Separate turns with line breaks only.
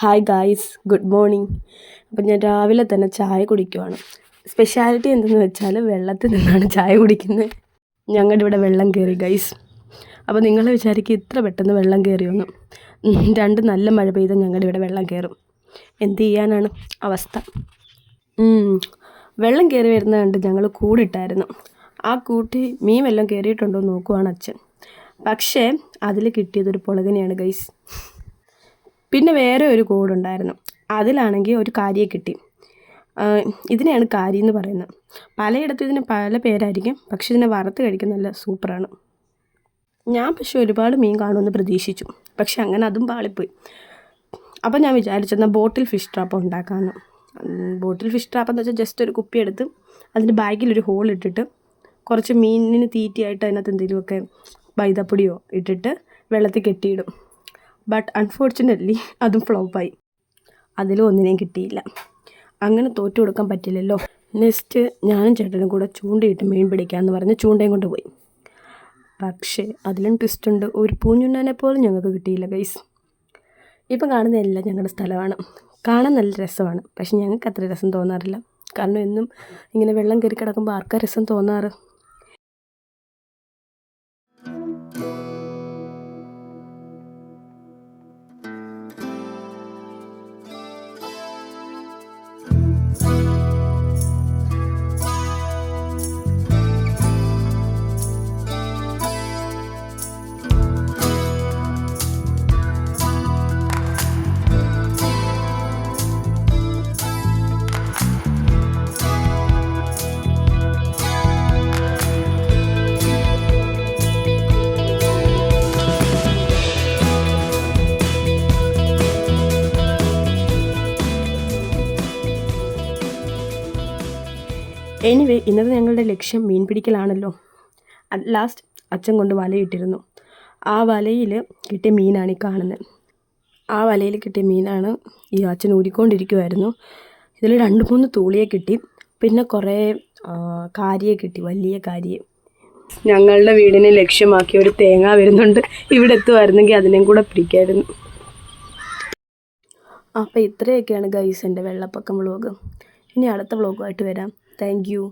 Hi guys, good morning. അപ്പം ഞാൻ രാവിലെ തന്നെ ചായ കുടിക്കുവാണ്. സ്പെഷ്യാലിറ്റി എന്തെന്ന് വെച്ചാൽ വെള്ളത്തിൽ നിന്നാണ് ചായ കുടിക്കുന്നത്. ഞങ്ങളുടെ ഇവിടെ വെള്ളം കയറി ഗൈസ്. അപ്പോൾ നിങ്ങൾ വിചാരിക്കും ഇത്ര പെട്ടെന്ന് വെള്ളം കയറിയൊന്ന്. രണ്ട് നല്ല മഴ പെയ്താൽ ഞങ്ങളുടെ ഇവിടെ വെള്ളം കയറും. എന്ത് ചെയ്യാനാണ് അവസ്ഥ. വെള്ളം കയറി വരുന്നത് കണ്ട് ഞങ്ങൾ കൂടിട്ടായിരുന്നു. ആ കൂട്ടി മീൻ വല്ലതും കയറിയിട്ടുണ്ടോ എന്ന് നോക്കുവാണ് അച്ഛൻ. പക്ഷേ അതിൽ കിട്ടിയതൊരു പുളകനെയാണ് ഗൈസ്. പിന്നെ വേറെ ഒരു കൂടുണ്ടായിരുന്നു, അതിലാണെങ്കിൽ ഒരു കാരിയെ കിട്ടി. ഇതിനെയാണ് കാരി എന്ന് പറയുന്നത്. പലയിടത്തും ഇതിന് പല പേരായിരിക്കും, പക്ഷെ ഇതിനെ വറുത്ത് കഴിക്കാൻ നല്ല സൂപ്പറാണ്. ഞാൻ പക്ഷേ ഒരുപാട് മീൻ കാണുമെന്ന് പ്രതീക്ഷിച്ചു, പക്ഷെ അങ്ങനെ അതും പാളിപ്പോയി. അപ്പം ഞാൻ വിചാരിച്ചെന്നാൽ ബോട്ടിൽ ഫിഷ് ട്രാപ്പ് ഉണ്ടാക്കാമെന്ന്. ബോട്ടിൽ ഫിഷ് ട്രാപ്പ് എന്ന് വെച്ചാൽ ജസ്റ്റ് ഒരു കുപ്പി എടുത്ത് അതിൻ്റെ ബാഗിലൊരു ഹോൾ ഇട്ടിട്ട് കുറച്ച് മീനിന് തീറ്റയായിട്ട് അതിനകത്ത് എന്തെങ്കിലുമൊക്കെ മൈദപ്പൊടിയോ ഇട്ടിട്ട് വെള്ളത്തിൽ കെട്ടിയിടും. ബട്ട് അൺഫോർച്ചുനേറ്റ്ലി അതും ഫ്ലോപ്പായി. അതിലും ഒന്നിനെയും കിട്ടിയില്ല. അങ്ങനെ തോറ്റു കൊടുക്കാൻ പറ്റില്ലല്ലോ. നെക്സ്റ്റ് ഞാനും ചേട്ടനും കൂടെ ചൂണ്ടയിട്ട് മീൻ പിടിക്കാമെന്ന് പറഞ്ഞ് ചൂണ്ടയും കൊണ്ട് പോയി. പക്ഷേ അതിലും ട്വിസ്റ്റ് ഉണ്ട്. ഒരു പൂഞ്ഞുണ്ണാനെ പോലും ഞങ്ങൾക്ക് കിട്ടിയില്ല ഗൈസ്. ഇപ്പം കാണുന്നതെല്ലാം ഞങ്ങളുടെ സ്ഥലമാണ്. കാണാൻ നല്ല രസമാണ്, പക്ഷെ ഞങ്ങൾക്ക് അത്ര രസം തോന്നാറില്ല. കാരണം എന്നും ഇങ്ങനെ വെള്ളം കയറി കിടക്കുമ്പോൾ ആർക്കാ രസം തോന്നാറ്. എനിവേ, ഇന്നത്തെ ഞങ്ങളുടെ ലക്ഷ്യം മീൻ പിടിക്കലാണല്ലോ. അറ്റ് ലാസ്റ്റ് അച്ഛൻ കൊണ്ട് വലയിട്ടിരുന്നു. ആ വലയിൽ കിട്ടിയ മീനാണ് ഈ കാണുന്നത്. ആ വലയിൽ കിട്ടിയ മീനാണ് ഈ അച്ഛൻ ഊരിക്കൊണ്ടിരിക്കുമായിരുന്നു. ഇതിൽ 2-3 തൂളിയെ കിട്ടി, പിന്നെ കുറേ കാരിയെ കിട്ടി, വലിയ കാരിയെ. ഞങ്ങളുടെ വീടിനെ ലക്ഷ്യമാക്കി ഒരു തേങ്ങ വരുന്നുണ്ട്. ഇവിടെ എത്തുമായിരുന്നെങ്കിൽ അതിനെയും കൂടെ പിടിക്കായിരുന്നു. അപ്പോൾ ഇത്രയൊക്കെയാണ് ഗൈസ് എൻ്റെ വെള്ളപ്പൊക്കം വ്ളോഗ്. ഇനി അടുത്ത വ്ളോഗുമായിട്ട് വരാം. Thank you.